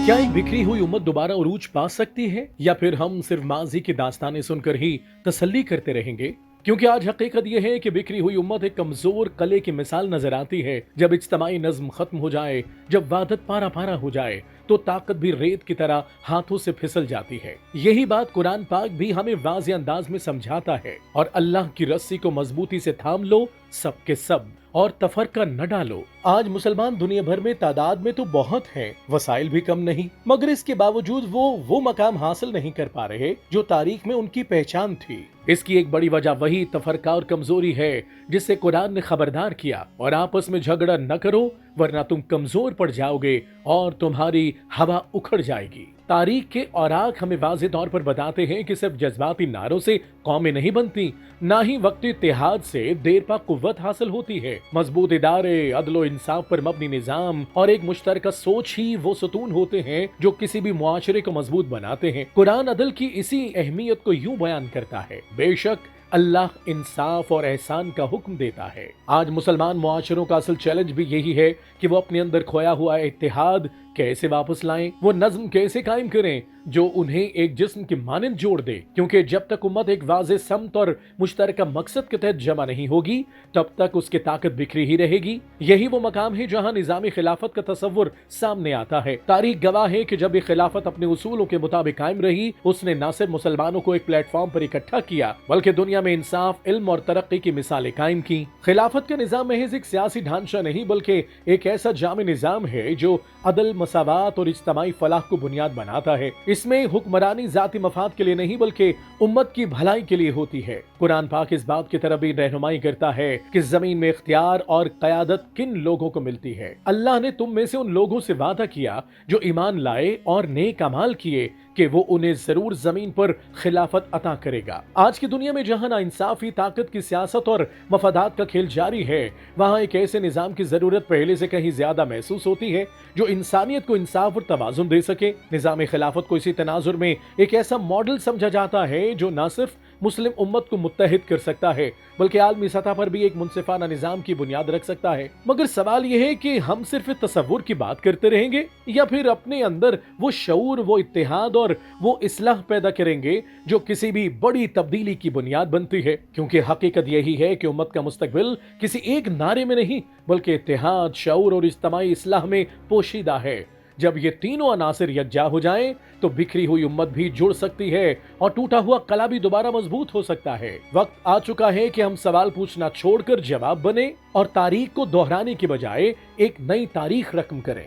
क्या एक बिखरी हुई उम्मत दोबारा उरूज पा सकती है या फिर हम सिर्फ माजी की दास्तानें सुनकर ही तसल्ली करते रहेंगे? क्योंकि आज हकीकत यह है कि बिखरी हुई उम्मत एक कमजोर कले की मिसाल नजर आती है। जब इज्तमाई नज्म खत्म हो जाए, जब वादत पारा पारा हो जाए, तो ताकत भी रेत की तरह हाथों से फिसल जाती है। यही बात कुरान पाक भी हमें वाज़े अंदाज में समझाता है। और अल्लाह की रस्सी को मजबूती से थाम लो, सबके सब, और तफरका न डालो। आज मुसलमान दुनिया भर में तादाद में तो बहुत हैं, वसाइल भी कम नहीं, मगर इसके बावजूद वो मकाम हासिल नहीं कर पा रहे जो तारीख में उनकी पहचान थी। इसकी एक बड़ी वजह वही तफरका और कमजोरी है जिससे कुरान ने खबरदार किया, और आपस में झगड़ा न करो वरना तुम कमजोर पड़ जाओगे और तुम्हारी हवा उखड़ जाएगी। तारीख के औराक हमें वाज़े तौर पर बताते हैं कि सिर्फ जज्बाती नारों से कौमें नहीं बनती, ना ही वक्ती इत्तेहाद से देर पा कुव्वत हासिल होती है। मजबूत इदारे, अदलो इंसाफ पर मबनी निजाम और एक मुश्तरका सोच ही वो सुतून होते हैं जो किसी भी मुआशरे को मजबूत बनाते हैं। कुरान अदल की इसी अहमियत को यूं बयान करता है, बेशक अल्लाह इंसाफ और एहसान का हुक्म देता है। आज मुसलमान मुआशरों का असल चैलेंज भी यही है कि वो अपने अंदर खोया हुआ इत्तेहाद कैसे वापस लाएं, वो नज्म कैसे कायम करें जो उन्हें एक जिस्म की मानंद जोड़ दे। क्योंकि जब तक उम्मत एक वाज़े समत और मुश्तरका मकसद के तहत जमा नहीं होगी, तब तक उसकी ताकत बिखरी ही रहेगी। यही वो मकाम है जहां निज़ाम खिलाफत का तस्वुर सामने आता है। तारीख गवाह है कि जब ये खिलाफत अपने उसूलों के मुताबिक कायम रही, उसने न सिर्फ मुसलमानों को एक प्लेटफॉर्म पर इकट्ठा किया, बल्कि दुनिया में इंसाफ, इल्म और तरक्की की मिसालें कायम की। खिलाफत का निज़ाम महज एक सियासी ढांचा नहीं, बल्कि एक ऐसा जामे निज़ाम है जो अदल, मसावात और इज्तमाई फलाह को बुनियाद बनाता है। इसमें हुक्मरानी जाती मफाद के लिए नहीं बल्कि उम्मत की भलाई के लिए होती है। कुरान पाक इस बात की तरफ भी रहनुमाई करता है कि जमीन में इख्तियार और क़यादत किन लोगों को मिलती है। अल्लाह ने तुम में से उन लोगों से वादा किया जो ईमान लाए और नेक अमाल किए कि वो उन्हें जरूर जमीन पर खिलाफत अता करेगा। आज की दुनिया में जहां नाइंसाफी, ताकत की सियासत और मफादात का खेल जारी है, वहां एक ऐसे निजाम की जरूरत पहले से कहीं ज्यादा महसूस होती है जो इंसानियत को इंसाफ और तवाजुन दे सके। निजाम खिलाफत को इसी तनाजुर में एक ऐसा मॉडल समझा जाता है जो न सिर्फ मुस्लिम उम्मत को मुत्तहिद कर सकता है बल्कि आलमी सतह पर भी एक मुनसिफाना निजाम की बुनियाद रख सकता है। मगर सवाल यह है कि हम सिर्फ तसव्वुर की बात करते रहेंगे या फिर अपने अंदर वो शऊर, वो इत्तेहाद और वो इस्लाह पैदा करेंगे जो किसी भी बड़ी तब्दीली की बुनियाद बनती है। क्योंकि हकीकत यही है कि उम्मत का मुस्तकबिल किसी एक नारे में नहीं बल्कि इत्तेहाद, शऊर और इज्तमाई इस्लाह में पोशीदा है। जब ये तीनों अनासिर यकजा हो जाएं, तो बिखरी हुई उम्मत भी जुड़ सकती है और टूटा हुआ कला भी दोबारा मजबूत हो सकता है। वक्त आ चुका है कि हम सवाल पूछना छोड़कर जवाब बने और तारीख को दोहराने के बजाय एक नई तारीख रकम करें।